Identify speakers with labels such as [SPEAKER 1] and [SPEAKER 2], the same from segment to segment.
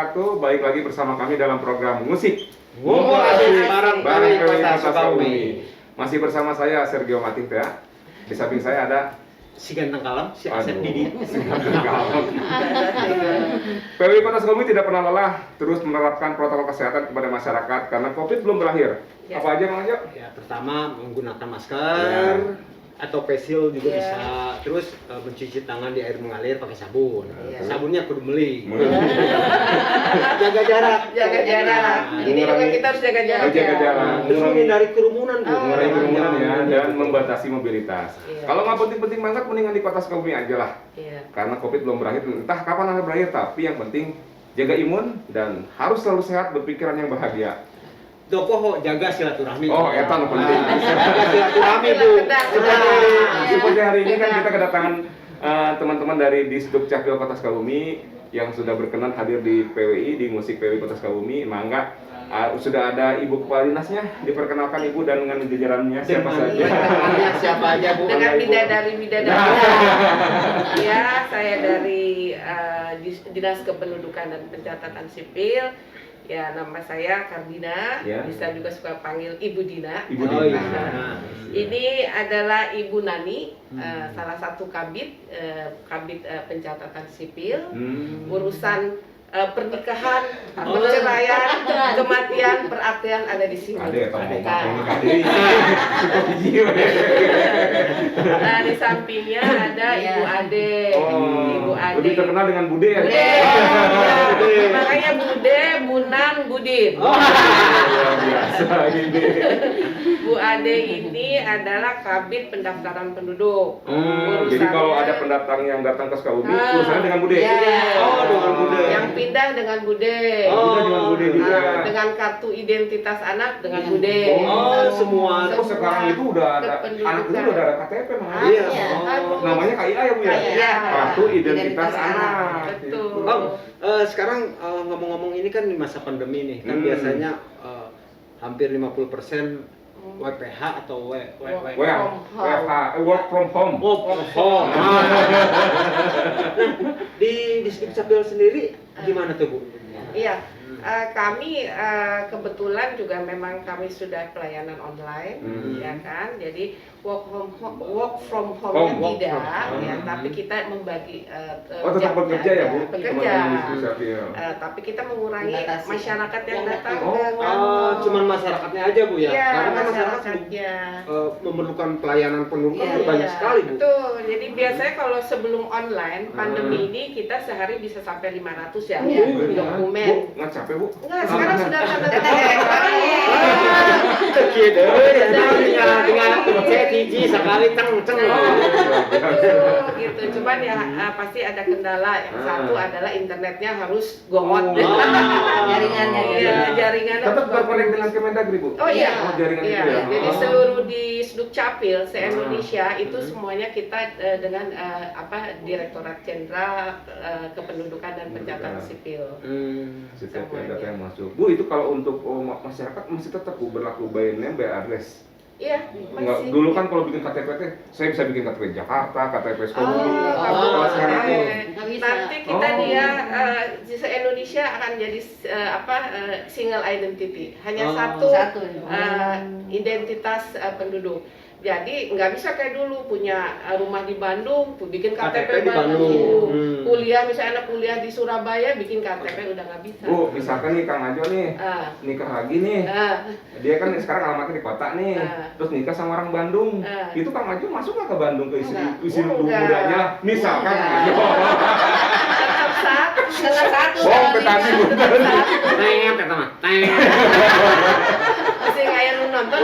[SPEAKER 1] wabarakatuh. Baik lagi bersama kami dalam program musik.
[SPEAKER 2] Ngumpul asik bareng
[SPEAKER 1] PWI
[SPEAKER 2] Kota
[SPEAKER 1] Kota
[SPEAKER 2] Sukabumi.
[SPEAKER 1] Sukabumi. Masih bersama saya Sergio Mating ya. Di samping saya ada
[SPEAKER 2] Si ganteng kalem, si Asep Didi.
[SPEAKER 1] PWI Kota Sukabumi tidak pernah lelah terus menerapkan protokol kesehatan kepada masyarakat karena COVID belum berakhir.
[SPEAKER 3] Ya.
[SPEAKER 1] Apa aja Mang Jo?
[SPEAKER 2] Ya, pertama menggunakan masker atau face shield juga
[SPEAKER 3] Ya.
[SPEAKER 2] bisa. Terus mencuci tangan di air mengalir pakai sabun.
[SPEAKER 3] Ya.
[SPEAKER 2] Sabunnya kudu meuli.
[SPEAKER 1] Meuli.
[SPEAKER 2] Jaga jarak.
[SPEAKER 3] Jaga jarak. Ini juga kita harus jaga jarak.
[SPEAKER 1] Jaga jarak.
[SPEAKER 2] Terus menghindari kerumunan, Bu.
[SPEAKER 1] Mengurangi kerumunan ya
[SPEAKER 2] Jangan.
[SPEAKER 1] dan membatasi mobilitas.
[SPEAKER 3] Iya.
[SPEAKER 1] Kalau nggak penting-penting banget, mendingan di Kota Sukabumi aja lah.
[SPEAKER 3] Iya.
[SPEAKER 1] Karena COVID belum berakhir, entah kapan akan berakhir, tapi yang penting jaga imun dan harus selalu sehat, berpikiran yang bahagia.
[SPEAKER 2] Dopo jaga silaturahmi.
[SPEAKER 1] Oh, eta nu penting.
[SPEAKER 2] Jaga silaturahmi, Bu.
[SPEAKER 1] Seperti hari ini kan kita kedatangan teman-teman dari Disduk Capil Kota Sukabumi yang sudah berkenan hadir di PWI, di musik PWI Kota Sukabumi. Mangga sudah ada Ibu Kepala Dinasnya, diperkenalkan Ibu dan dengan jajarannya siapa saja.
[SPEAKER 2] Siapa aja, Bu?
[SPEAKER 3] Dengan
[SPEAKER 1] Ibu.
[SPEAKER 3] bidadari. Ya, saya dari Dinas Kependudukan dan Pencatatan Sipil. Ya, nama saya Kardina,
[SPEAKER 1] Ya.
[SPEAKER 3] bisa juga suka panggil Ibu Dina.
[SPEAKER 1] Ibu
[SPEAKER 2] Oh,
[SPEAKER 1] Dina.
[SPEAKER 2] iya.
[SPEAKER 3] Ini adalah Ibu Nani, salah satu kabit pencatatan sipil, urusan pernikahan, perceraian, kematian, peraktian ada di sini.
[SPEAKER 1] Ada ya, tamu
[SPEAKER 3] Nah, di sampingnya ada Ibu Ade. Ibu Ade.
[SPEAKER 1] Lebih terkenal dengan Bude ya.
[SPEAKER 3] Bude. Ya. Makanya Bude, Bunan, Budin.
[SPEAKER 1] Luar biasa ini.
[SPEAKER 3] Bu Ade ini adalah kabit pendaftaran penduduk.
[SPEAKER 1] Jadi kalau ada pendaftar yang datang ke Sukabumi, urusannya dengan Bude.
[SPEAKER 3] Ya.
[SPEAKER 1] Oh, dengan Bude.
[SPEAKER 3] Yang pindah dengan Bude.
[SPEAKER 1] Pindah dengan Bude juga.
[SPEAKER 3] Dengan kartu identitas anak dengan Bude.
[SPEAKER 2] Oh, semua.
[SPEAKER 1] Oh, sekarang itu udah ada anak itu udah ada KTP Mang.
[SPEAKER 2] Iya.
[SPEAKER 1] Namanya KIA ya Bu ya?
[SPEAKER 3] Iya.
[SPEAKER 1] Kartu identitas anak.
[SPEAKER 3] Betul.
[SPEAKER 2] Bang, sekarang ngomong-ngomong ini kan di masa pandemi nih, kan biasanya hampir 50% WPH atau
[SPEAKER 1] Work from home.
[SPEAKER 2] Di Distrik Capil sendiri gimana tuh, Bu?
[SPEAKER 3] Iya, kami kebetulan juga memang kami sudah pelayanan online, ya kan. Jadi work from home-nya
[SPEAKER 1] Work
[SPEAKER 3] tidak,
[SPEAKER 1] from home.
[SPEAKER 3] ya. Tapi kita membagi
[SPEAKER 1] Tetap
[SPEAKER 3] jamnya,
[SPEAKER 1] bekerja ya Bu?
[SPEAKER 3] bekerja.
[SPEAKER 1] Teman-teman di Distrik Capil.
[SPEAKER 3] Tapi kita mengurangi
[SPEAKER 4] Dibatasi.
[SPEAKER 3] masyarakat yang datang
[SPEAKER 1] Oh,
[SPEAKER 3] ke kantor.
[SPEAKER 2] Cuman masyarakatnya aja, Bu ya?
[SPEAKER 3] Iya,
[SPEAKER 2] Karena kan masyarakat
[SPEAKER 3] masyarakatnya.
[SPEAKER 2] memerlukan pelayanan penduduk kan
[SPEAKER 4] Iya,
[SPEAKER 2] banyak
[SPEAKER 3] Iya,
[SPEAKER 2] sekali, Bu.
[SPEAKER 3] betul. Jadi biasanya kalau sebelum online pandemi ini kita sehari bisa sampai 500 ya dokumen.
[SPEAKER 1] Bu, nggak capek Bu?
[SPEAKER 3] Enggak, sekarang sudah tanda tangan elektronik.
[SPEAKER 2] Gitu, tinggal pencet hiji sekali ceng.
[SPEAKER 3] Betul, gitu. Cuman ya pasti ada kendala. Yang satu adalah internetnya harus gowot.
[SPEAKER 4] Jaringannya
[SPEAKER 3] Iya, jaringannya
[SPEAKER 1] Tetap
[SPEAKER 3] harus
[SPEAKER 1] terkonek
[SPEAKER 3] bagus.
[SPEAKER 1] dengan Kemendagri Bu?
[SPEAKER 3] Oh iya,
[SPEAKER 1] Oh, jaringan
[SPEAKER 3] iya.
[SPEAKER 1] itu ya?
[SPEAKER 3] Jadi
[SPEAKER 1] Oh.
[SPEAKER 3] seluruh di Sdukcapil se-Indonesia itu semuanya kita dengan Direktorat Jenderal Kependudukan dan Pencatatan Sipil.
[SPEAKER 1] Setiap data yang masuk. Bu, itu kalau untuk masyarakat masih tetap Bu berlaku by name, by address.
[SPEAKER 3] Iya,
[SPEAKER 1] Enggak,
[SPEAKER 3] masih.
[SPEAKER 1] dulu kan kalau bikin KTP teh, saya bisa bikin KTP Jakarta, KTP Sukabumi.
[SPEAKER 3] Kalau
[SPEAKER 1] Sekarang tuh
[SPEAKER 4] nggak bisa.
[SPEAKER 3] nanti kita
[SPEAKER 1] Oh.
[SPEAKER 3] dia di se-Indonesia akan jadi single identity, hanya satu
[SPEAKER 4] Satu.
[SPEAKER 3] identitas penduduk. Jadi nggak bisa kayak dulu punya rumah di Bandung, bikin KTP
[SPEAKER 2] di Bandung.
[SPEAKER 3] Kuliah misalnya anak kuliah di Surabaya, bikin KTP udah nggak bisa.
[SPEAKER 1] Bu, misalkan nih Kang Ajo nih, nikah lagi nih. Dia kan sekarang alamatnya di kota nih, terus nikah sama orang Bandung. Itu Kang Ajo masuk nggak ke Bandung ke istri mudanya lah? Misalkan Kang Ajo.
[SPEAKER 3] Tetap satu.
[SPEAKER 1] Oh, petani Bu.
[SPEAKER 3] Masih kayak lu nonton.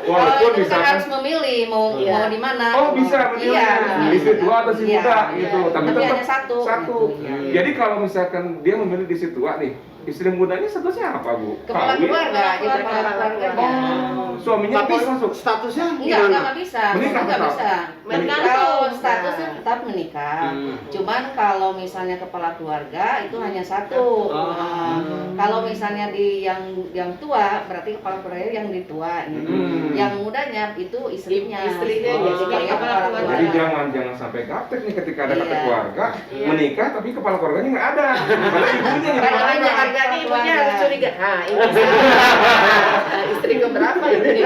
[SPEAKER 1] Walaupun
[SPEAKER 4] Itu kan
[SPEAKER 1] misalkan
[SPEAKER 4] harus memilih mau di mana.
[SPEAKER 1] oh bisa memilih
[SPEAKER 4] Iya.
[SPEAKER 1] di si tua atau si
[SPEAKER 4] Iya.
[SPEAKER 1] muda gitu, tapi
[SPEAKER 4] Tapi
[SPEAKER 1] tetap
[SPEAKER 4] hanya satu.
[SPEAKER 1] satu.
[SPEAKER 4] Iya.
[SPEAKER 1] Jadi kalau misalkan dia memilih di si tua nih, istri mudanya statusnya apa Bu?
[SPEAKER 4] Kepala
[SPEAKER 1] Kawin?
[SPEAKER 4] keluarga,
[SPEAKER 3] Kepala keluarga.
[SPEAKER 1] Oh, suaminya
[SPEAKER 2] Tapi
[SPEAKER 1] bisa masuk.
[SPEAKER 2] statusnya
[SPEAKER 4] Enggak
[SPEAKER 2] gimana?
[SPEAKER 4] bisa.
[SPEAKER 1] Menikah
[SPEAKER 4] Enggak
[SPEAKER 1] tetap?
[SPEAKER 4] bisa.
[SPEAKER 3] Menikah.
[SPEAKER 4] Kalau statusnya tetap menikah.
[SPEAKER 2] Hmm.
[SPEAKER 4] Cuman kalau misalnya kepala keluarga itu hanya satu.
[SPEAKER 2] Oh.
[SPEAKER 4] Nah, kalau misalnya di yang tua berarti kepala keluarga yang di tua gitu.
[SPEAKER 1] Hmm.
[SPEAKER 4] Yang mudanya itu istrinya.
[SPEAKER 3] Istrinya,
[SPEAKER 4] Oh,
[SPEAKER 3] jadi
[SPEAKER 4] sebagai
[SPEAKER 3] kepala
[SPEAKER 4] kepala
[SPEAKER 3] keluarga.
[SPEAKER 1] Jadi
[SPEAKER 4] keluarga.
[SPEAKER 1] jangan sampai gaptek nih ketika ada kata
[SPEAKER 4] Iya.
[SPEAKER 1] keluarga
[SPEAKER 3] Iya.
[SPEAKER 1] menikah tapi kepala keluarganya nggak ada. Padahal ibunya yang
[SPEAKER 4] Padahal
[SPEAKER 1] kepala
[SPEAKER 4] ibunya.
[SPEAKER 1] keluarga.
[SPEAKER 3] Jangan-jangan ibunya harus curiga. Nah, ini istri keberapa ini?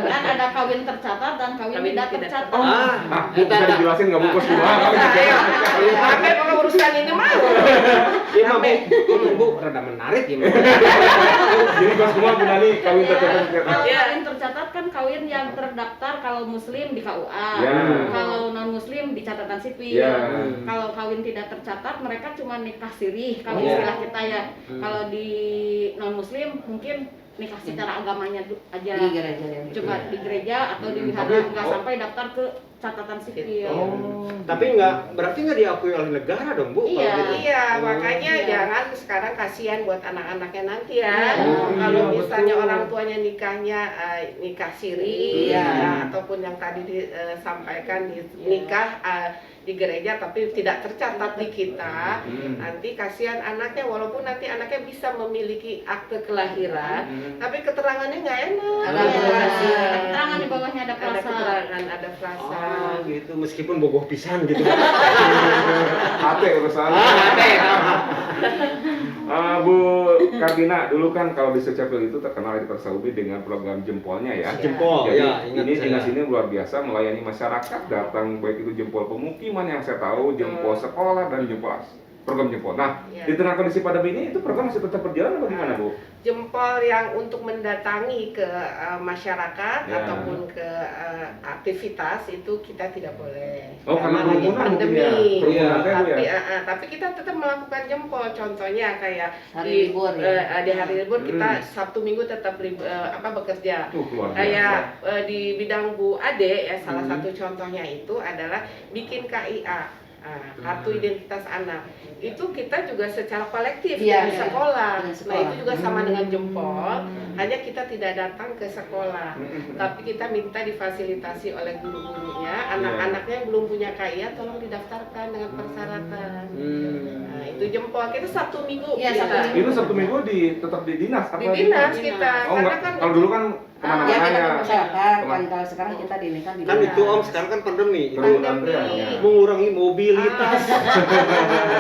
[SPEAKER 5] Kan ada kawin tercatat dan kawin
[SPEAKER 3] Kawin
[SPEAKER 5] tidak
[SPEAKER 3] tidak
[SPEAKER 5] tercatat.
[SPEAKER 1] Ah, Bu, bisa dijelasin nggak bungkus dua?
[SPEAKER 3] Ayo, sampai kalau urusan ini mau.
[SPEAKER 2] Iya, Bu, rada menarik ya.
[SPEAKER 1] Jadi kelas semua Bu Nani kawin tercatat.
[SPEAKER 5] Kalau
[SPEAKER 3] Iya.
[SPEAKER 5] kawin tercatat kan kawin yang terdaftar kalau muslim di KUA,
[SPEAKER 1] Ya.
[SPEAKER 5] kalau non muslim di catatan sipil.
[SPEAKER 1] Ya.
[SPEAKER 5] Kalau kawin tidak tercatat mereka cuma nikah sirih kalau
[SPEAKER 2] Iya.
[SPEAKER 5] istilah kita ya. Kalau di non muslim mungkin nikah secara agamanya aja.
[SPEAKER 4] Di gereja ya.
[SPEAKER 5] Cuma di gereja atau di wihara
[SPEAKER 2] Tapi-
[SPEAKER 5] nggak sampai daftar ke catatan sipil.
[SPEAKER 2] Tapi berarti nggak diakui oleh negara dong, Bu? kalau
[SPEAKER 5] Iya.
[SPEAKER 2] gitu?
[SPEAKER 3] Iya, makanya
[SPEAKER 5] Iya.
[SPEAKER 3] jangan sekarang kasihan buat anak-anaknya nanti ya.
[SPEAKER 4] Oh,
[SPEAKER 3] Kalau
[SPEAKER 1] iya,
[SPEAKER 3] misalnya
[SPEAKER 1] betul.
[SPEAKER 3] orang tuanya nikahnya nikah siri,
[SPEAKER 4] Iya.
[SPEAKER 3] ya, ataupun yang tadi disampaikan nikah di gereja tapi tidak tercatat di kita, nanti kasihan anaknya walaupun nanti anaknya bisa memiliki akte kelahiran, tapi keterangannya nggak enak.
[SPEAKER 4] Ada
[SPEAKER 5] Iya.
[SPEAKER 4] keterangan.
[SPEAKER 5] Ada keterangan di bawahnya ada
[SPEAKER 3] Ada
[SPEAKER 5] plaza.
[SPEAKER 3] keterangan, ada frasa.
[SPEAKER 2] Oh, gitu. Meskipun bogoh pisan gitu.
[SPEAKER 1] Ate urusan. Bu Kardina, dulu kan kalau di Secapil itu terkenal di Kota Sukabumi dengan program jempolnya ya.
[SPEAKER 2] Jempol,
[SPEAKER 1] Jadi
[SPEAKER 2] ya, ingat
[SPEAKER 1] ini
[SPEAKER 2] saya.
[SPEAKER 1] dinas ini luar biasa melayani masyarakat datang baik itu jempol pemukiman yang saya tahu, jempol sekolah dan jempol program jempol. Nah,
[SPEAKER 3] Ya.
[SPEAKER 1] di tengah kondisi pandemi ini itu program masih tetap berjalan atau gimana, Bu?
[SPEAKER 3] Jempol yang untuk mendatangi ke masyarakat
[SPEAKER 1] Ya.
[SPEAKER 3] ataupun ke aktivitas itu kita tidak boleh.
[SPEAKER 1] Oh, karena
[SPEAKER 3] lagi
[SPEAKER 1] kerumunan mungkin ya. Kerumunan
[SPEAKER 2] Iya.
[SPEAKER 1] teh, Bu,
[SPEAKER 3] Tapi,
[SPEAKER 1] ya.
[SPEAKER 3] tapi kita tetap melakukan jempol. Contohnya kayak
[SPEAKER 4] Hari
[SPEAKER 3] di
[SPEAKER 4] libur, ya?
[SPEAKER 3] di hari libur kita Sabtu Minggu tetap bekerja.
[SPEAKER 1] Tuh, luar biasa.
[SPEAKER 3] Kayak di bidang Bu Ade ya salah satu contohnya itu adalah bikin KIA. Kartu identitas anak itu kita juga secara kolektif
[SPEAKER 4] Iya,
[SPEAKER 3] di
[SPEAKER 4] iya.
[SPEAKER 3] sekolah.
[SPEAKER 4] Di
[SPEAKER 3] Nah
[SPEAKER 4] sekolah.
[SPEAKER 3] itu juga sama dengan jempol, hanya kita tidak datang ke sekolah, tapi kita minta difasilitasi oleh guru-gurunya, anak-anaknya yang belum punya KIA tolong didaftarkan dengan persyaratan. Nah itu jempol kita Sabtu Minggu.
[SPEAKER 4] Iya,
[SPEAKER 3] bisa.
[SPEAKER 4] Sabtu Minggu.
[SPEAKER 1] Itu Sabtu Minggu tetap di dinas apa
[SPEAKER 3] Di dinas
[SPEAKER 5] Dinas.
[SPEAKER 3] kita,
[SPEAKER 1] Oh,
[SPEAKER 3] karena
[SPEAKER 1] enggak.
[SPEAKER 3] kan
[SPEAKER 1] Kalau dulu kan
[SPEAKER 4] Ya kita
[SPEAKER 1] kemana-mana
[SPEAKER 4] ke
[SPEAKER 1] ya.
[SPEAKER 4] masyarakat kan
[SPEAKER 1] Kemana-
[SPEAKER 4] kalau sekarang kita di ini kan di
[SPEAKER 2] Kan
[SPEAKER 4] dinas.
[SPEAKER 2] itu Om, sekarang kan pandemi. Itu
[SPEAKER 1] Perlu antrean ya.
[SPEAKER 2] mengurangi mobilitas.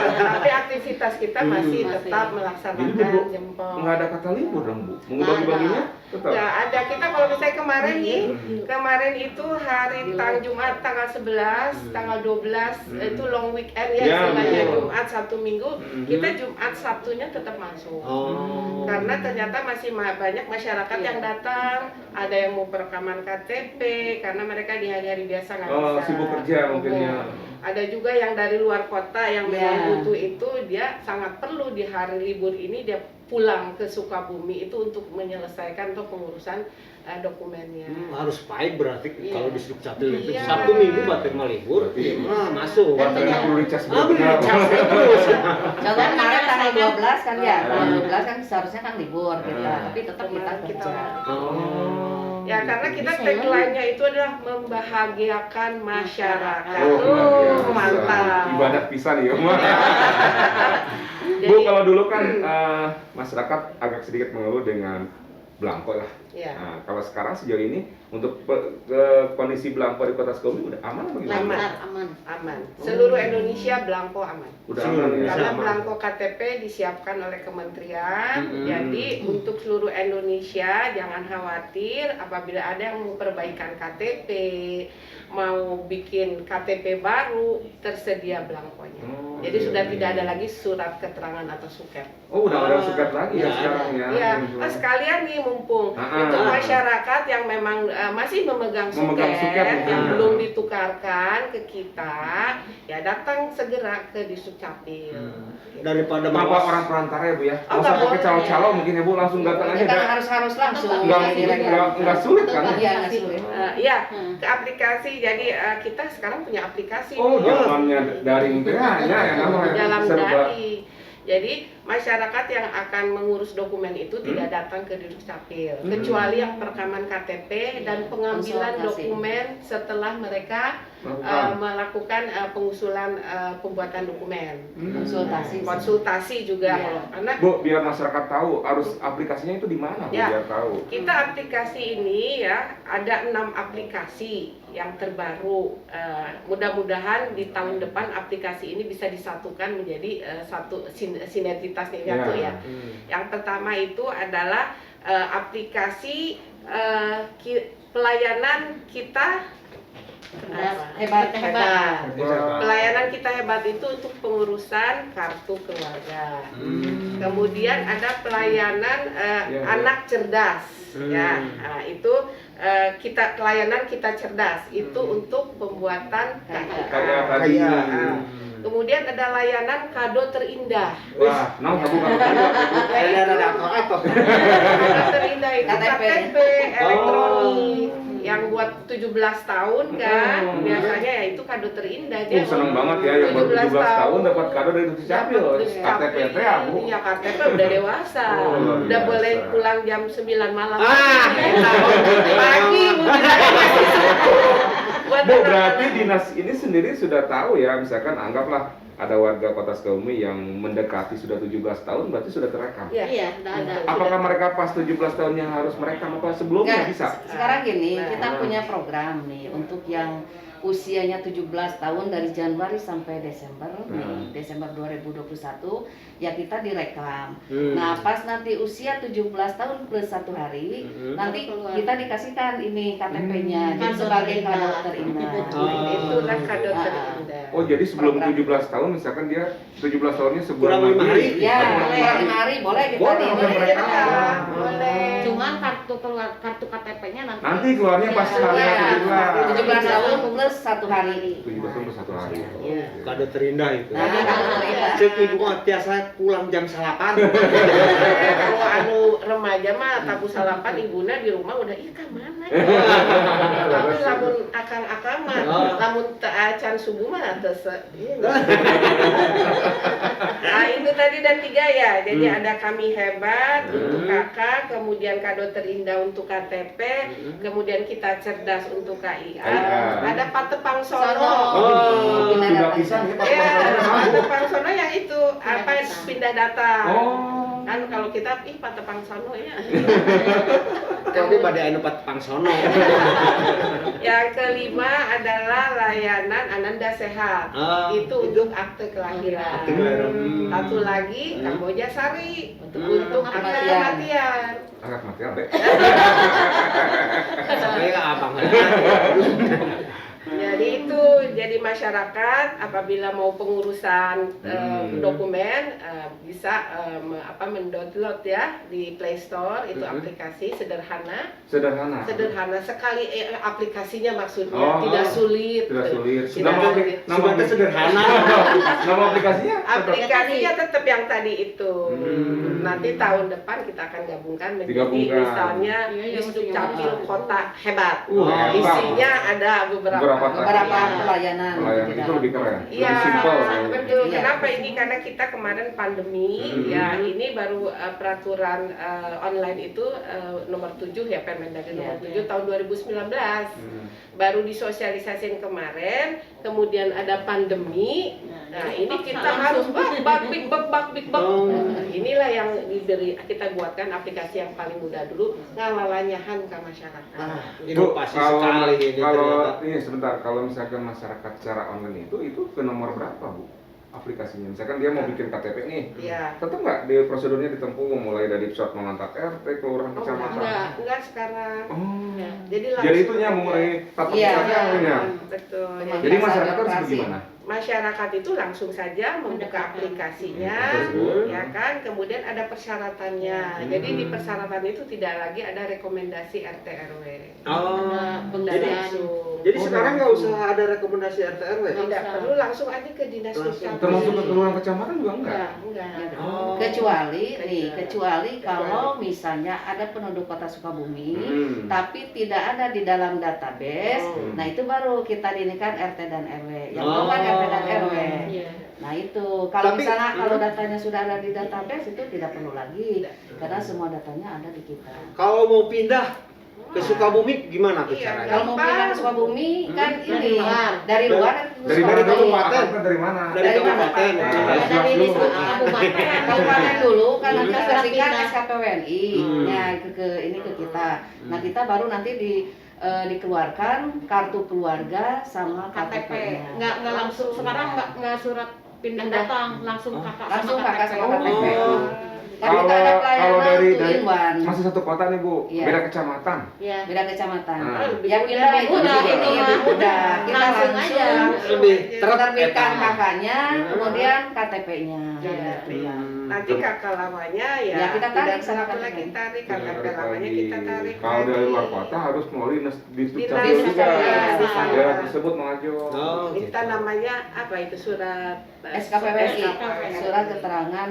[SPEAKER 3] tapi aktivitas kita masih
[SPEAKER 5] Masih.
[SPEAKER 3] tetap
[SPEAKER 1] Jadi
[SPEAKER 3] melaksanakan
[SPEAKER 1] Bu,
[SPEAKER 3] jempol.
[SPEAKER 1] nggak ada kata libur dong, Bu. Mau bagi-baginya tetap.
[SPEAKER 3] Ya ada kita kalau misalnya kemarin nih, kemarin itu hari Jumat tanggal 11, tanggal 12 itu long weekend ya,
[SPEAKER 1] Ya,
[SPEAKER 3] istilahnya
[SPEAKER 1] betul.
[SPEAKER 3] Jumat Sabtu Minggu, kita Jumat Sabtunya tetap masuk.
[SPEAKER 2] Oh.
[SPEAKER 3] Karena ternyata masih banyak masyarakat yang datang, ada yang mau perekaman KTP karena mereka di hari-hari biasa nggak
[SPEAKER 1] Oh,
[SPEAKER 3] bisa.
[SPEAKER 1] sibuk kerja mungkin ya.
[SPEAKER 3] Ada juga yang dari luar kota yang memang
[SPEAKER 4] Ya.
[SPEAKER 3] butuh itu, dia sangat perlu di hari libur ini dia pulang ke Sukabumi itu untuk menyelesaikan untuk pengurusan dokumennya.
[SPEAKER 2] Harus baik berarti
[SPEAKER 3] Iya.
[SPEAKER 2] kalau di Dukcapil itu
[SPEAKER 3] Iya.
[SPEAKER 2] Sabtu Minggu batik mah libur.
[SPEAKER 1] Berarti-
[SPEAKER 2] Masuk.
[SPEAKER 1] Baterainya perlu dicas
[SPEAKER 2] Ah,
[SPEAKER 1] benar.
[SPEAKER 2] dicas terus.
[SPEAKER 4] Contohnya kemarin tanggal 12 kan ya,
[SPEAKER 1] Ah.
[SPEAKER 4] tanggal 12 kan seharusnya kan libur kita,
[SPEAKER 1] Ah.
[SPEAKER 4] tapi tetap kita
[SPEAKER 3] Kemarin kita
[SPEAKER 4] kerja.
[SPEAKER 2] Oh.
[SPEAKER 3] Ya karena kita
[SPEAKER 5] Bisa,
[SPEAKER 3] tagline-nya itu adalah membahagiakan masyarakat.
[SPEAKER 1] Oh, luar biasa.
[SPEAKER 3] Mantap.
[SPEAKER 1] Ibadah pisan ya, Bu.
[SPEAKER 3] Jadi,
[SPEAKER 1] Bu, kalau dulu kan masyarakat agak sedikit mengeluh dengan belangko lah.
[SPEAKER 3] ya,
[SPEAKER 1] Nah, kalau sekarang sejauh ini untuk kondisi belangko di Kota Sukabumi udah aman apa gimana?
[SPEAKER 3] Aman.
[SPEAKER 5] Aman.
[SPEAKER 3] aman. Seluruh Indonesia belangko aman.
[SPEAKER 1] Udah
[SPEAKER 2] Seluruh
[SPEAKER 1] aman ya.
[SPEAKER 3] Karena
[SPEAKER 2] aman.
[SPEAKER 3] belangko KTP disiapkan oleh kementerian,
[SPEAKER 2] Mm-mm.
[SPEAKER 3] jadi untuk seluruh Indonesia jangan khawatir apabila ada yang mau perbaikan KTP, mau bikin KTP baru, tersedia belangkonya.
[SPEAKER 1] Oh,
[SPEAKER 3] Jadi
[SPEAKER 1] iya,
[SPEAKER 3] sudah
[SPEAKER 1] iya.
[SPEAKER 3] tidak ada lagi surat keterangan atau suket.
[SPEAKER 1] Oh, udah ada suket lagi ya
[SPEAKER 2] Udah
[SPEAKER 1] sekarang ya.
[SPEAKER 3] Ya, sekalian nih mumpung
[SPEAKER 1] Ah,
[SPEAKER 3] untuk
[SPEAKER 2] ah.
[SPEAKER 3] masyarakat yang memang masih memegang
[SPEAKER 1] Memegang
[SPEAKER 3] suket,
[SPEAKER 1] suket,
[SPEAKER 3] yang
[SPEAKER 1] ah.
[SPEAKER 3] belum ditukarkan ke kita, ya datang segera ke Disdukcapil.
[SPEAKER 2] Daripada
[SPEAKER 1] Bapak
[SPEAKER 2] mawas
[SPEAKER 1] orang perantara ya, Bu ya.
[SPEAKER 3] Oh,
[SPEAKER 1] Nggak usah
[SPEAKER 3] nggak
[SPEAKER 1] pakai
[SPEAKER 3] boleh.
[SPEAKER 1] calo-calo mungkin ya, Bu, langsung datang aja.
[SPEAKER 4] Kita
[SPEAKER 1] dah.
[SPEAKER 4] harus langsung.
[SPEAKER 1] Nggak sulit kan?
[SPEAKER 4] Iya, nggak sulit.
[SPEAKER 3] Ya, ke aplikasi. Jadi kita sekarang punya aplikasi.
[SPEAKER 1] Oh,
[SPEAKER 3] nih.
[SPEAKER 1] zamannya daring teh hanya ya namanya
[SPEAKER 3] dalam
[SPEAKER 1] serba.
[SPEAKER 3] dari. Jadi masyarakat yang akan mengurus dokumen itu tidak datang ke Dukcapil, kecuali yang perekaman KTP dan pengambilan
[SPEAKER 4] Konsultasi.
[SPEAKER 3] dokumen setelah mereka melakukan pengusulan pembuatan dokumen. Konsultasi juga
[SPEAKER 4] Iya.
[SPEAKER 3] loh. Karena
[SPEAKER 1] Bu, biar masyarakat tahu harus aplikasinya itu di mana, Bu,
[SPEAKER 3] Ya.
[SPEAKER 1] biar tahu.
[SPEAKER 3] kita aplikasi ini ya ada 6 aplikasi yang terbaru. Mudah-mudahan di tahun depan aplikasi ini bisa disatukan menjadi satu sinergitasnya satu ya. Yang pertama itu adalah aplikasi pelayanan kita
[SPEAKER 4] Hebat.
[SPEAKER 3] Pelayanan kita hebat itu untuk pengurusan kartu keluarga. Kemudian ada pelayanan anak cerdas, ya. Nah, itu pelayanan kita cerdas itu untuk pembuatan
[SPEAKER 1] Kayak
[SPEAKER 3] KIA.
[SPEAKER 1] tadi.
[SPEAKER 3] Kemudian ada layanan kado terindah.
[SPEAKER 1] Wah, kamu
[SPEAKER 3] Kado terindah itu KTP elektronik yang buat 17 tahun kan, biasanya ya itu kado terindah dia.
[SPEAKER 1] Seneng banget ya yang baru 17 tahun dapat kado dari Dukcapil. KTP teh aku.
[SPEAKER 3] Iya, KTP udah dewasa.
[SPEAKER 1] Oh,
[SPEAKER 3] Udah
[SPEAKER 1] biasa.
[SPEAKER 3] boleh pulang jam 9 malam. Pagi masih subuh. Buat
[SPEAKER 1] Bu,
[SPEAKER 3] anak-anak.
[SPEAKER 1] berarti dinas ini sendiri sudah tahu ya, misalkan anggaplah ada warga Kota Sukabumi yang mendekati sudah 17 tahun, berarti sudah terekam.
[SPEAKER 3] Iya.
[SPEAKER 5] Iya, udah ada.
[SPEAKER 1] Apakah mereka pas 17 tahunnya harus merekam apa sebelumnya
[SPEAKER 4] Nggak,
[SPEAKER 1] bisa?
[SPEAKER 4] sekarang gini, kita
[SPEAKER 1] Nah.
[SPEAKER 4] punya program nih untuk yang usianya 17 tahun dari Januari sampai Desember nih, Desember 2021 ya kita direkam. Nah, pas nanti usia 17 tahun plus 1 hari, nanti kita dikasihkan ini KTP-nya jadi
[SPEAKER 5] Kado
[SPEAKER 4] sebagai kado
[SPEAKER 5] terindah.
[SPEAKER 4] terindah.
[SPEAKER 3] Itulah kado
[SPEAKER 4] Ah.
[SPEAKER 3] terindah.
[SPEAKER 1] Oh, jadi sebelum
[SPEAKER 4] Program.
[SPEAKER 1] 17 tahun misalkan dia 17 tahunnya sebulan
[SPEAKER 2] Kurang 5 hari?
[SPEAKER 4] Ya,
[SPEAKER 3] Boleh.
[SPEAKER 4] kurang 5 hari boleh kita
[SPEAKER 1] Boleh,
[SPEAKER 4] di
[SPEAKER 1] boleh mereka.
[SPEAKER 3] Boleh.
[SPEAKER 5] Cuman kartu KTP-nya nanti.
[SPEAKER 1] Nanti keluarnya pas
[SPEAKER 5] Iya.
[SPEAKER 1] hari
[SPEAKER 4] Ya,
[SPEAKER 1] 17.
[SPEAKER 4] 17 tahun plus 1 hari.
[SPEAKER 1] 17 tahun per 1 hari.
[SPEAKER 3] Iya.
[SPEAKER 2] Kado terindah itu.
[SPEAKER 4] Nah, kado terindah.
[SPEAKER 2] Cek ibu mah tiasa pulang jam 8.
[SPEAKER 3] Kalau anu remaja mah tabu salapan ibuna di rumah udah ih ka mana ya? Tapi lamun akang-akang mah lamun teu acan subuh mah teu Nah, itu tadi dan 3 ya. Jadi ada kami hebat untuk kakak, kemudian kado terindah untuk KTP, kemudian kita cerdas untuk KIA. Ada Patepang Sono.
[SPEAKER 1] Oh, sudah pisah ya Pak.
[SPEAKER 3] Ya, Patepang Sono yang itu apa pindah data.
[SPEAKER 1] Oh.
[SPEAKER 3] Kan kalau kita Patepang Sono ya.
[SPEAKER 2] Tapi pada anu Patepang Sono.
[SPEAKER 3] Yang kelima adalah layanan Ananda Sehat. Itu untuk akte kelahiran.
[SPEAKER 2] Akte kelahiran.
[SPEAKER 3] Satu lagi Kamboja Sari untuk akte
[SPEAKER 4] kematian.
[SPEAKER 3] kematian.
[SPEAKER 1] Angkat mati deh.
[SPEAKER 2] Saya abang.
[SPEAKER 3] Jadi itu jadi masyarakat apabila mau pengurusan dokumen bisa mendownload ya di Play Store itu aplikasi sederhana sekali aplikasinya maksudnya tidak sulit.
[SPEAKER 1] Tidak sulit.
[SPEAKER 3] Tidak sulit.
[SPEAKER 2] Nama sederhana.
[SPEAKER 1] Nama aplikasinya?
[SPEAKER 3] Aplikasinya tetap yang tadi itu. Nanti tahun depan kita akan gabungkan menjadi
[SPEAKER 1] Digabungkan.
[SPEAKER 3] misalnya
[SPEAKER 5] Iya,
[SPEAKER 3] Dukcapil Kota Hebat.
[SPEAKER 1] Wah,
[SPEAKER 3] Isinya ada beberapa
[SPEAKER 4] pelayanan
[SPEAKER 1] Pelayanan
[SPEAKER 4] gitu
[SPEAKER 1] itu lebih keren.
[SPEAKER 3] Iya,
[SPEAKER 1] Lebih simpel.
[SPEAKER 3] betul.
[SPEAKER 4] Iya.
[SPEAKER 3] Kenapa ini? Karena kita kemarin pandemi, ya ini baru peraturan online itu nomor 7 ya Permendagri nomor 7 tahun 2019. Baru disosialisasikan kemarin, kemudian ada pandemi. Nah, ini kita harus big bak. Nah, inilah yang kita buatkan aplikasi yang paling mudah dulu ngalalanyahan ke masyarakat.
[SPEAKER 2] Inovasi
[SPEAKER 1] kalau,
[SPEAKER 2] sekali ini
[SPEAKER 1] kalau
[SPEAKER 2] ternyata.
[SPEAKER 1] ini sebentar, kalau misalkan masyarakat secara online itu ke nomor berapa Bu aplikasinya? Misalkan dia mau bikin KTP nih,
[SPEAKER 3] Iya.
[SPEAKER 1] tetap nggak di prosedurnya ditempuh mulai dari pusat mengantar RT, kelurahan, kecamatan?
[SPEAKER 3] Enggak sekarang.
[SPEAKER 1] Oh.
[SPEAKER 3] Jadi
[SPEAKER 1] Jadi itu yang mengurangi tatap
[SPEAKER 4] Iya.
[SPEAKER 1] muka punya.
[SPEAKER 3] Betul.
[SPEAKER 1] Jadi masyarakat harus
[SPEAKER 4] Administrasi.
[SPEAKER 1] gimana?
[SPEAKER 3] Masyarakat itu langsung saja membuka aplikasinya,
[SPEAKER 1] Betul.
[SPEAKER 3] ya kan? Kemudian ada persyaratannya. Jadi di persyaratan itu tidak lagi ada rekomendasi RT RW.
[SPEAKER 2] Jadi
[SPEAKER 3] Langsung.
[SPEAKER 2] jadi sekarang nggak usah ada rekomendasi RT RW.
[SPEAKER 3] Tidak perlu langsung aja ke dinas dukcapil.
[SPEAKER 1] Termasuk ke kelurahan kecamatan juga enggak?
[SPEAKER 3] Enggak.
[SPEAKER 4] Kecuali kalau misalnya ada penduduk Kota Sukabumi tapi tidak ada di dalam database, nah itu baru kita dinikan RT dan RW. Yang belum kan RT RT dan RW.
[SPEAKER 5] Iya.
[SPEAKER 4] Nah itu, kalau
[SPEAKER 2] Tapi-
[SPEAKER 4] misalnya kalau datanya sudah ada di database itu tidak perlu lagi, karena semua datanya ada di kita.
[SPEAKER 2] Kalau mau pindah ke Sukabumi gimana tuh
[SPEAKER 3] Iya,
[SPEAKER 2] caranya?
[SPEAKER 4] Kalau mau pindah ke Sukabumi kan
[SPEAKER 5] Dari
[SPEAKER 4] ini
[SPEAKER 5] luar.
[SPEAKER 4] dari luar
[SPEAKER 1] Dari mana dulu Pak?
[SPEAKER 2] Kabupaten.
[SPEAKER 1] Apa dari mana?
[SPEAKER 2] Dari kabupaten.
[SPEAKER 1] Nah,
[SPEAKER 5] Dari
[SPEAKER 1] dulu.
[SPEAKER 5] kabupaten.
[SPEAKER 4] Kabupaten dulu kan nanti
[SPEAKER 5] Surat
[SPEAKER 4] kasihkan
[SPEAKER 5] pindah.
[SPEAKER 4] SKPWNI ya ke ini ke kita. Nah kita baru nanti dikeluarkan kartu keluarga sama
[SPEAKER 5] KTP.
[SPEAKER 4] KTP-nya.
[SPEAKER 5] Nggak langsung sekarang nggak surat pindah datang, langsung kakak
[SPEAKER 4] Langsung
[SPEAKER 5] sama
[SPEAKER 4] kakak
[SPEAKER 5] KTP.
[SPEAKER 4] sama KTP.
[SPEAKER 2] Oh.
[SPEAKER 4] Kan kita ada
[SPEAKER 1] Kalau
[SPEAKER 4] pelayanan
[SPEAKER 1] dari
[SPEAKER 4] two in one.
[SPEAKER 1] masih satu kota nih Bu,
[SPEAKER 4] Iya.
[SPEAKER 1] beda kecamatan.
[SPEAKER 5] Iya.
[SPEAKER 4] Beda kecamatan.
[SPEAKER 1] Nah.
[SPEAKER 4] Yang pindah itu
[SPEAKER 5] Mudah,
[SPEAKER 4] ini
[SPEAKER 5] itu mah.
[SPEAKER 4] lebih mudah. Kita
[SPEAKER 5] Langsung
[SPEAKER 4] langsung
[SPEAKER 5] aja.
[SPEAKER 2] Lebih
[SPEAKER 4] terbitkan
[SPEAKER 2] eta.
[SPEAKER 4] kakaknya, kemudian KTP-nya.
[SPEAKER 3] Iya, iya.
[SPEAKER 2] Hmm.
[SPEAKER 3] Nanti kakak lamanya ya,
[SPEAKER 4] Ya, kita tarik
[SPEAKER 3] tidak
[SPEAKER 4] sama
[SPEAKER 3] perlu
[SPEAKER 4] KTP.
[SPEAKER 3] lagi tarik,
[SPEAKER 1] Iya,
[SPEAKER 3] KTP
[SPEAKER 1] tarik
[SPEAKER 3] lamanya
[SPEAKER 1] lagi.
[SPEAKER 3] kita tarik.
[SPEAKER 1] Kalau dari
[SPEAKER 3] lagi.
[SPEAKER 1] luar kota harus melalui di
[SPEAKER 3] Dinas
[SPEAKER 1] Dukcapil juga.
[SPEAKER 3] Dukcapil.
[SPEAKER 1] Daerah tersebut mengajukan.
[SPEAKER 2] Oh,
[SPEAKER 3] Kita
[SPEAKER 2] gitu.
[SPEAKER 3] namanya apa itu surat
[SPEAKER 4] SKPWNI,
[SPEAKER 3] SKPWNI.
[SPEAKER 4] surat keterangan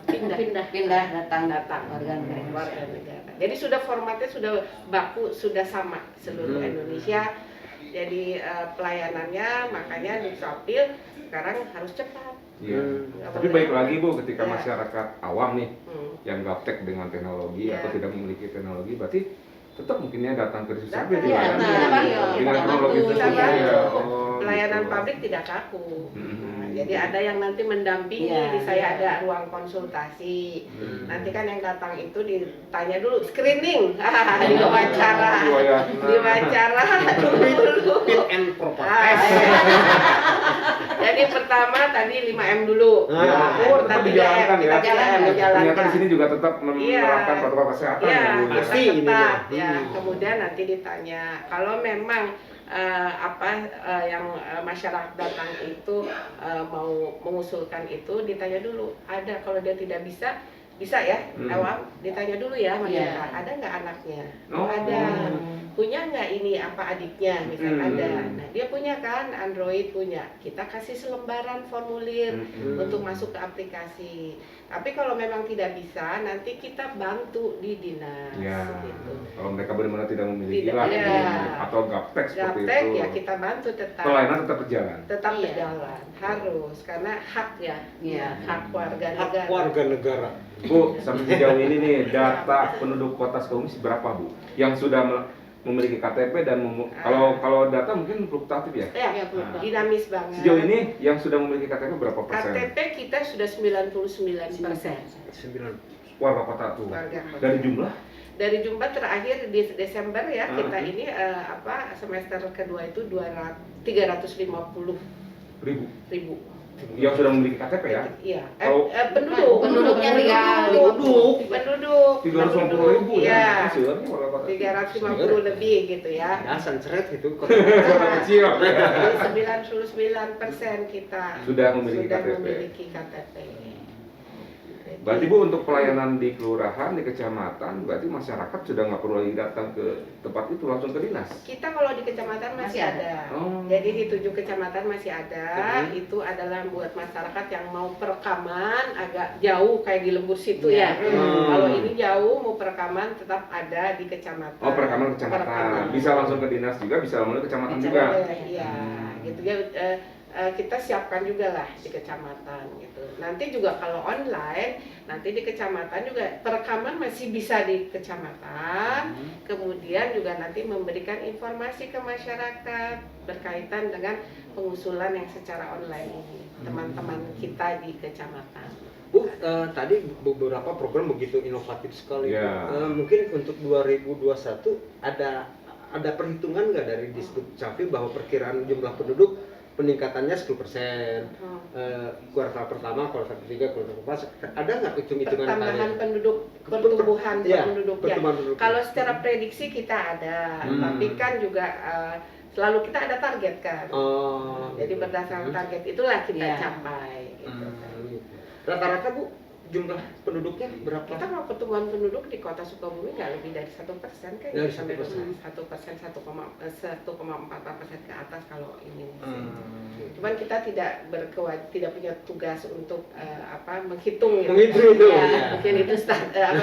[SPEAKER 4] pindah datang warga negara.
[SPEAKER 3] warga negara. Jadi sudah formatnya sudah baku, sudah sama seluruh Indonesia. Jadi pelayanannya makanya Dukcapil sekarang harus cepat.
[SPEAKER 1] Iya.
[SPEAKER 3] Nggak
[SPEAKER 1] Tapi
[SPEAKER 3] boleh.
[SPEAKER 1] baik lagi Bu, ketika
[SPEAKER 3] Iya.
[SPEAKER 1] masyarakat awam nih
[SPEAKER 3] Hmm.
[SPEAKER 1] yang gaptek dengan teknologi
[SPEAKER 3] Iya.
[SPEAKER 1] atau tidak memiliki teknologi, berarti tetap mungkinnya datang ke Dukcapil
[SPEAKER 3] Datang.
[SPEAKER 1] juga
[SPEAKER 3] Iya,
[SPEAKER 1] kan?
[SPEAKER 3] kita
[SPEAKER 1] Dengan
[SPEAKER 3] bantu.
[SPEAKER 1] dengan
[SPEAKER 5] Kita
[SPEAKER 1] teknologi
[SPEAKER 5] bantu.
[SPEAKER 1] tersebut
[SPEAKER 3] Kita
[SPEAKER 1] ya.
[SPEAKER 3] bantu.
[SPEAKER 1] Oh,
[SPEAKER 3] Pelayanan
[SPEAKER 1] gitu.
[SPEAKER 3] publik tidak kaku.
[SPEAKER 1] Hmm.
[SPEAKER 3] Nah, jadi ada yang nanti mendampingi,
[SPEAKER 4] Iya,
[SPEAKER 3] di saya
[SPEAKER 4] iya.
[SPEAKER 3] ada ruang konsultasi.
[SPEAKER 1] Hmm.
[SPEAKER 3] Nanti kan yang datang itu ditanya dulu screening, diwawancara,
[SPEAKER 1] Iya.
[SPEAKER 3] diwawancara dulu.
[SPEAKER 2] Fit and proper
[SPEAKER 3] Ah,
[SPEAKER 2] test.
[SPEAKER 3] iya. Jadi pertama tadi 5M dulu.
[SPEAKER 2] Ah,
[SPEAKER 1] Iya.
[SPEAKER 3] Ukur,
[SPEAKER 1] Tetap
[SPEAKER 3] tadi
[SPEAKER 1] dijalankan ya.
[SPEAKER 3] kita jalankan,
[SPEAKER 1] Ternyata
[SPEAKER 3] menjalankan.
[SPEAKER 1] di sini juga tetap
[SPEAKER 3] Iya.
[SPEAKER 1] menerapkan protokol kesehatan
[SPEAKER 3] Iya,
[SPEAKER 1] ya Bu.
[SPEAKER 3] kita
[SPEAKER 2] Pasti ini
[SPEAKER 3] ketat
[SPEAKER 2] ya.
[SPEAKER 3] ya.
[SPEAKER 2] Hmm.
[SPEAKER 3] Kemudian nanti ditanya kalau memang yang masyarakat datang itu mau mengusulkan itu ditanya dulu. Ada kalau dia tidak bisa ya, awam ditanya dulu ya sama
[SPEAKER 4] Iya.
[SPEAKER 3] kita, ada nggak anaknya?
[SPEAKER 1] Oh.
[SPEAKER 3] Ada. Punya nggak ini apa adiknya? Misalnya ada. Nah dia punya kan Android punya. Kita kasih selembaran formulir untuk masuk ke aplikasi. Tapi kalau memang tidak bisa, nanti kita bantu di dinas.
[SPEAKER 1] Ya,
[SPEAKER 3] Gitu.
[SPEAKER 1] kalau mereka benar-benar tidak memiliki
[SPEAKER 3] Tidak,
[SPEAKER 1] lah
[SPEAKER 3] iya.
[SPEAKER 1] atau gaptek seperti
[SPEAKER 3] Gaptek
[SPEAKER 1] itu,
[SPEAKER 3] ya kita bantu tetap.
[SPEAKER 1] pelayanan tetap berjalan.
[SPEAKER 3] Tetap
[SPEAKER 5] Iya.
[SPEAKER 3] berjalan harus karena hak ya,
[SPEAKER 4] Iya.
[SPEAKER 3] hak warga
[SPEAKER 2] Hak
[SPEAKER 3] negara.
[SPEAKER 2] warga negara.
[SPEAKER 1] Bu, sampai sejauh ini nih data penduduk kota Sukabumi berapa Bu? Yang sudah memiliki KTP dan kalau data mungkin fluktuatif ya.
[SPEAKER 3] Ya,
[SPEAKER 5] Iya, betul.
[SPEAKER 3] dinamis banget.
[SPEAKER 1] Sejauh ini yang sudah memiliki KTP berapa persen?
[SPEAKER 3] KTP kita sudah 99%.
[SPEAKER 2] 9.
[SPEAKER 1] Warga kota tuh.
[SPEAKER 3] Warga kota.
[SPEAKER 1] Dari jumlah?
[SPEAKER 3] Dari jumlah terakhir di Desember ya kita
[SPEAKER 1] Hmm.
[SPEAKER 3] ini semester kedua itu 350
[SPEAKER 1] Ribu.
[SPEAKER 3] ribu.
[SPEAKER 1] Yang sudah memiliki KTP ya?
[SPEAKER 3] Iya.
[SPEAKER 1] Kalau-
[SPEAKER 3] Penduduk.
[SPEAKER 4] Penduduknya
[SPEAKER 3] Penduduk. Penduduk.
[SPEAKER 1] 350.000 ya.
[SPEAKER 3] Iya.
[SPEAKER 1] Masih kan warga kota.
[SPEAKER 3] 350 lebih gitu ya.
[SPEAKER 2] Dasan seret itu.
[SPEAKER 1] Kota kecil.
[SPEAKER 3] Jadi 99% kita
[SPEAKER 1] Sudah memiliki
[SPEAKER 3] sudah
[SPEAKER 1] KTP.
[SPEAKER 3] memiliki KTP.
[SPEAKER 1] Berarti Bu untuk pelayanan di kelurahan, di kecamatan, berarti masyarakat sudah nggak perlu lagi datang ke tempat itu, langsung ke dinas.
[SPEAKER 3] Kita kalau di kecamatan masih
[SPEAKER 4] Masih
[SPEAKER 3] ada.
[SPEAKER 1] Oh.
[SPEAKER 3] Jadi di 7 kecamatan masih ada. Itu adalah buat masyarakat yang mau perekaman agak jauh kayak di Lembur situ ya. Kalau ini jauh mau perekaman tetap ada di kecamatan.
[SPEAKER 1] Oh, perekaman kecamatan.
[SPEAKER 3] Perekaman.
[SPEAKER 1] Bisa langsung ke dinas juga, bisa melalui kecamatan juga.
[SPEAKER 3] Iya, gitu ya. Kita siapkan juga lah di kecamatan gitu. Nanti juga kalau online, nanti di kecamatan juga perekaman masih bisa di kecamatan. Kemudian juga nanti memberikan informasi ke masyarakat berkaitan dengan pengusulan yang secara online ini. Teman-teman kita di kecamatan.
[SPEAKER 2] Bu, tadi beberapa program begitu inovatif sekali.
[SPEAKER 1] Iya.
[SPEAKER 2] Mungkin untuk 2021 ada perhitungan nggak dari Dukcapil bahwa perkiraan jumlah penduduk peningkatannya 10%, kuartal pertama, kuartal ketiga, kuartal keempat, ada nggak hitung-hitungan
[SPEAKER 3] Pertambahan
[SPEAKER 2] kalian?
[SPEAKER 3] penduduk, pertumbuhan
[SPEAKER 2] Iya,
[SPEAKER 3] penduduk ya.
[SPEAKER 2] pertumbuhan penduduk.
[SPEAKER 3] Kalau secara prediksi kita ada, tapi kan juga selalu kita ada target kan.
[SPEAKER 2] Oh,
[SPEAKER 3] Jadi
[SPEAKER 2] gitu.
[SPEAKER 3] berdasarkan target itulah kita
[SPEAKER 4] Iya.
[SPEAKER 3] capai. Gitu.
[SPEAKER 2] Gitu. Rata-rata Bu, jumlah penduduknya berapa?
[SPEAKER 3] Kita mau pertumbuhan penduduk di kota Sukabumi nggak lebih dari 1% kan?
[SPEAKER 2] Dari
[SPEAKER 3] Sampai
[SPEAKER 2] 1%.
[SPEAKER 3] 1,4% ke atas kalau ini.
[SPEAKER 2] Gitu.
[SPEAKER 3] Cuman kita tidak punya tugas untuk menghitung gitu.
[SPEAKER 2] Menghitung itu,
[SPEAKER 3] Ya,
[SPEAKER 2] ya.
[SPEAKER 3] mungkin itu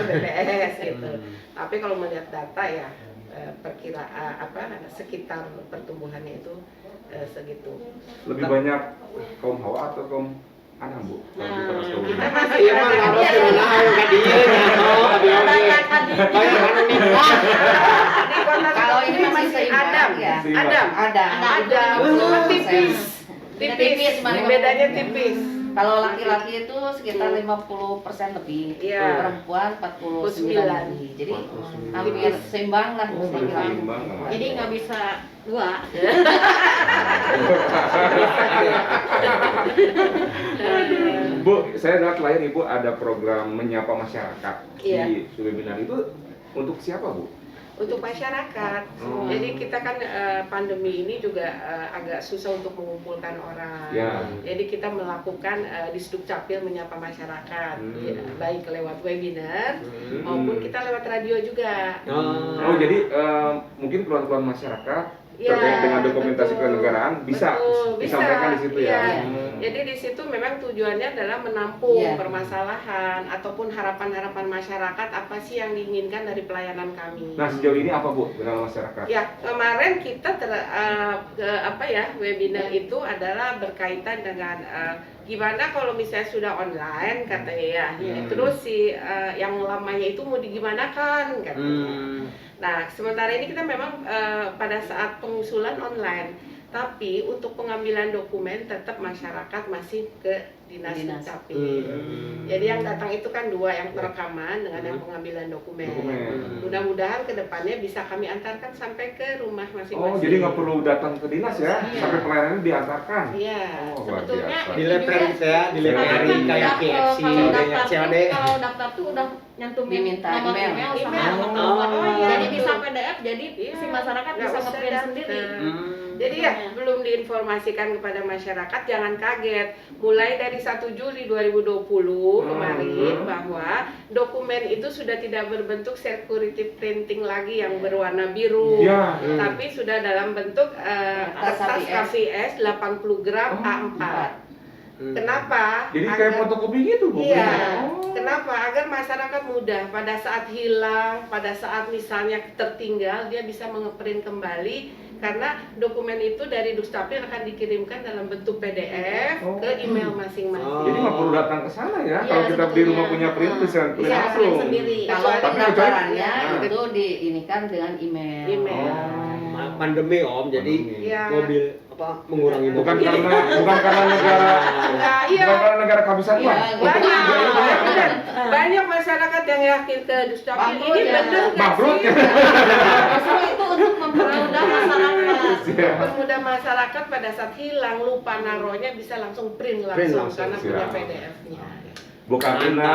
[SPEAKER 3] BPS gitu. Tapi kalau melihat data ya perkiraan sekitar pertumbuhannya itu segitu.
[SPEAKER 1] Lebih banyak kaum Hawa atau kaum Anam, Bu? Kalau di Kota Sukabumi.
[SPEAKER 3] Kita masih
[SPEAKER 2] Iya mah harus diulang ka dieu nya oh abi oge. Kayak anu nikah.
[SPEAKER 3] di Kota
[SPEAKER 4] Kalau ini
[SPEAKER 3] Sukabumi
[SPEAKER 4] masih seimbang,
[SPEAKER 3] Adam,
[SPEAKER 4] ya.
[SPEAKER 3] Adam,
[SPEAKER 4] Ada.
[SPEAKER 3] cuma tipis,
[SPEAKER 4] Tipis,
[SPEAKER 3] bedanya tipis.
[SPEAKER 4] Kalau laki-laki itu sekitar 50% lebih,
[SPEAKER 3] Iya.
[SPEAKER 4] perempuan 49 lebih. Jadi hampir seimbang lah.
[SPEAKER 1] Oh,
[SPEAKER 4] saya bilang.
[SPEAKER 1] seimbang.
[SPEAKER 5] Jadi nggak bisa dua.
[SPEAKER 1] Bu, saya lihat layar Ibu ada program menyapa masyarakat
[SPEAKER 3] Iya.
[SPEAKER 1] di webinar itu untuk siapa, Bu?
[SPEAKER 3] Untuk masyarakat.
[SPEAKER 1] Oh.
[SPEAKER 3] Jadi kita kan pandemi ini juga agak susah untuk mengumpulkan orang.
[SPEAKER 1] Ya.
[SPEAKER 3] Jadi kita melakukan Disduk Capil menyapa masyarakat, ya, baik lewat webinar maupun kita lewat radio juga.
[SPEAKER 1] Oh, jadi mungkin keluhan-keluhan masyarakat
[SPEAKER 3] Ya,
[SPEAKER 1] terkait dengan dokumentasi
[SPEAKER 3] betul.
[SPEAKER 1] kenegaraan bisa
[SPEAKER 3] Betul,
[SPEAKER 1] disampaikan di situ ya.
[SPEAKER 3] Iya. Jadi di situ memang tujuannya adalah menampung
[SPEAKER 4] Iya.
[SPEAKER 3] permasalahan ataupun harapan-harapan masyarakat apa sih yang diinginkan dari pelayanan kami.
[SPEAKER 1] Nah, sejauh ini apa, Bu, dengan masyarakat?
[SPEAKER 3] Ya, kemarin kita webinar itu adalah berkaitan dengan gimana kalau misalnya sudah online katanya ya. Terus si yang lamanya itu mau digimanakan katanya. Nah, sementara ini kita memang pada saat pengusulan online, tapi untuk pengambilan dokumen tetap masyarakat masih ke Dinas Dukcapil. Jadi yang datang itu kan dua, yang perekaman dengan yang pengambilan dokumen. Mudah-mudahan kedepannya bisa kami antarkan sampai ke rumah masing-masing.
[SPEAKER 1] Oh, jadi nggak perlu datang ke dinas ya,
[SPEAKER 3] Iya.
[SPEAKER 1] sampai pelayanannya diantarkan.
[SPEAKER 3] Iya.
[SPEAKER 1] Oh, luar
[SPEAKER 5] Sebetulnya
[SPEAKER 1] biasa.
[SPEAKER 2] Dileper gitu ya, dileperi kayak KFC
[SPEAKER 5] kalau
[SPEAKER 2] kayak
[SPEAKER 5] daftar
[SPEAKER 2] COD.
[SPEAKER 5] tuh, kalau daftar tuh udah nyantumin
[SPEAKER 4] Diminta
[SPEAKER 5] nomor
[SPEAKER 4] email.
[SPEAKER 5] email sama
[SPEAKER 3] Email.
[SPEAKER 5] nomor
[SPEAKER 2] Oh,
[SPEAKER 5] telepon.
[SPEAKER 3] iya,
[SPEAKER 5] Jadi
[SPEAKER 3] betul.
[SPEAKER 5] bisa PDF, jadi
[SPEAKER 3] Iya,
[SPEAKER 5] si masyarakat
[SPEAKER 3] nggak
[SPEAKER 5] bisa
[SPEAKER 3] usah
[SPEAKER 5] nge-print
[SPEAKER 3] daftar.
[SPEAKER 5] sendiri.
[SPEAKER 3] Jadi ya belum diinformasikan kepada masyarakat, jangan kaget. Mulai dari 1 Juli 2020 kemarin bahwa dokumen itu sudah tidak berbentuk security printing lagi yang berwarna biru,
[SPEAKER 1] Iya.
[SPEAKER 3] tapi sudah dalam bentuk kertas KVS 80 gram A4. Kenapa?
[SPEAKER 1] Jadi kayak fotokopi gitu, Bu.
[SPEAKER 3] Iya.
[SPEAKER 1] Oh.
[SPEAKER 3] Kenapa? Agar masyarakat mudah pada saat hilang, pada saat misalnya tertinggal, dia bisa mengeprint kembali karena dokumen itu dari Dukcapil akan dikirimkan dalam bentuk PDF ke email masing-masing.
[SPEAKER 1] Jadi nggak perlu datang ke sana ya.
[SPEAKER 5] Iya,
[SPEAKER 1] Kalau kita di rumah
[SPEAKER 5] sebetulnya.
[SPEAKER 1] punya print bisa print
[SPEAKER 3] Iya,
[SPEAKER 1] langsung.
[SPEAKER 5] print sendiri.
[SPEAKER 4] Kalau
[SPEAKER 1] Tapi
[SPEAKER 4] pendaftarannya
[SPEAKER 1] kecuali-
[SPEAKER 4] itu diinikan dengan email.
[SPEAKER 3] Email.
[SPEAKER 2] Pandemi Om, jadi
[SPEAKER 3] Iya.
[SPEAKER 2] mobil apa mengurangi
[SPEAKER 1] Bukan
[SPEAKER 2] mobil.
[SPEAKER 1] karena negara
[SPEAKER 3] Nah, iya.
[SPEAKER 1] bukan karena negara kehabisan
[SPEAKER 4] Iya,
[SPEAKER 1] uang.
[SPEAKER 4] iya.
[SPEAKER 1] Untuk
[SPEAKER 3] Banyak,
[SPEAKER 1] juga itu ya.
[SPEAKER 3] benar. Banyak masyarakat yang yakin ke Dukcapil
[SPEAKER 4] Bangkrut
[SPEAKER 3] ini
[SPEAKER 4] ya.
[SPEAKER 3] benar nggak
[SPEAKER 1] Bangkrut
[SPEAKER 3] sih?
[SPEAKER 1] ya.
[SPEAKER 5] Justru itu untuk mempermudah masyarakat.
[SPEAKER 1] Siap.
[SPEAKER 3] Mempermudah masyarakat pada saat hilang lupa naruhnya bisa langsung print langsung,
[SPEAKER 2] langsung,
[SPEAKER 3] karena punya
[SPEAKER 1] siap.
[SPEAKER 3] PDF-nya.
[SPEAKER 1] Bu Karina,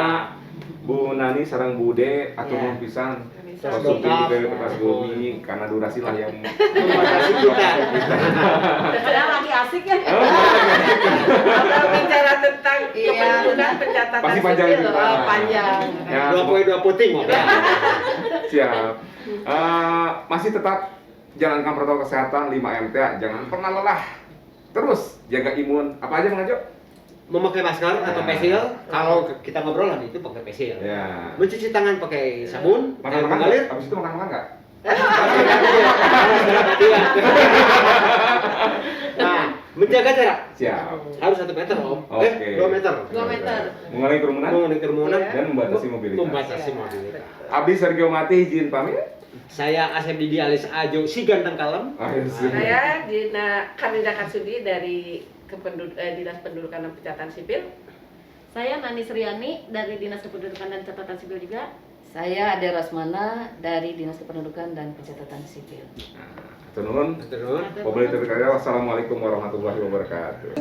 [SPEAKER 1] Bu Nani sareng Bude atur
[SPEAKER 4] Ya.
[SPEAKER 1] nuhun pisan.
[SPEAKER 3] Bisa.
[SPEAKER 1] Konsulti dari Kertas Bumi karena durasi lah yang
[SPEAKER 2] Membatasi kita.
[SPEAKER 5] Padahal lagi asik ya.
[SPEAKER 3] Kalau bicara tentang
[SPEAKER 4] Iya.
[SPEAKER 3] kependudukan pencatatan
[SPEAKER 1] Pasti panjang
[SPEAKER 3] sipil,
[SPEAKER 1] itu, Pak.
[SPEAKER 3] panjang.
[SPEAKER 1] Ya.
[SPEAKER 2] Dua poin dua puting Om ya.
[SPEAKER 1] siap. Masih tetap jalankan protokol kesehatan 5M ya. Jangan pernah lelah. Terus jaga imun. Apa aja Mang Ajo?
[SPEAKER 2] Memakai masker atau
[SPEAKER 1] Ya.
[SPEAKER 2] facial, kalau kita ngobrol lah itu pakai facial.
[SPEAKER 1] Ya.
[SPEAKER 2] Mencuci tangan pakai sabun, air
[SPEAKER 1] Makan-makan
[SPEAKER 2] mengalir.
[SPEAKER 1] nggak? Habis itu makan-makan nggak?
[SPEAKER 2] Nah, menjaga jarak
[SPEAKER 1] Siap.
[SPEAKER 2] harus 1 meter Om.
[SPEAKER 1] Oke.
[SPEAKER 2] 2 meter.
[SPEAKER 5] 2 meter.
[SPEAKER 1] Mengurangi kerumunan
[SPEAKER 2] Mengurangi kerumunan
[SPEAKER 3] Iya.
[SPEAKER 1] dan membatasi mobilitas.
[SPEAKER 2] membatasi mobilitas.
[SPEAKER 1] Abdi Sergio Mati izin pamit.
[SPEAKER 2] Saya Asep Didi alias Ajo si ganteng kalem.
[SPEAKER 1] Ayo, siap.
[SPEAKER 3] Saya Dina Kanida Kasudi dari Dinas Pendudukan dan Pencatatan Sipil.
[SPEAKER 5] Saya Nani Sriani dari Dinas Kependudukan dan Catatan Sipil juga.
[SPEAKER 4] Saya Ade Rosmana dari Dinas Kependudukan dan Pencatatan Sipil.
[SPEAKER 1] Atur nuhun.
[SPEAKER 2] Terus.
[SPEAKER 1] Wassalamualaikum warahmatullahi wabarakatuh.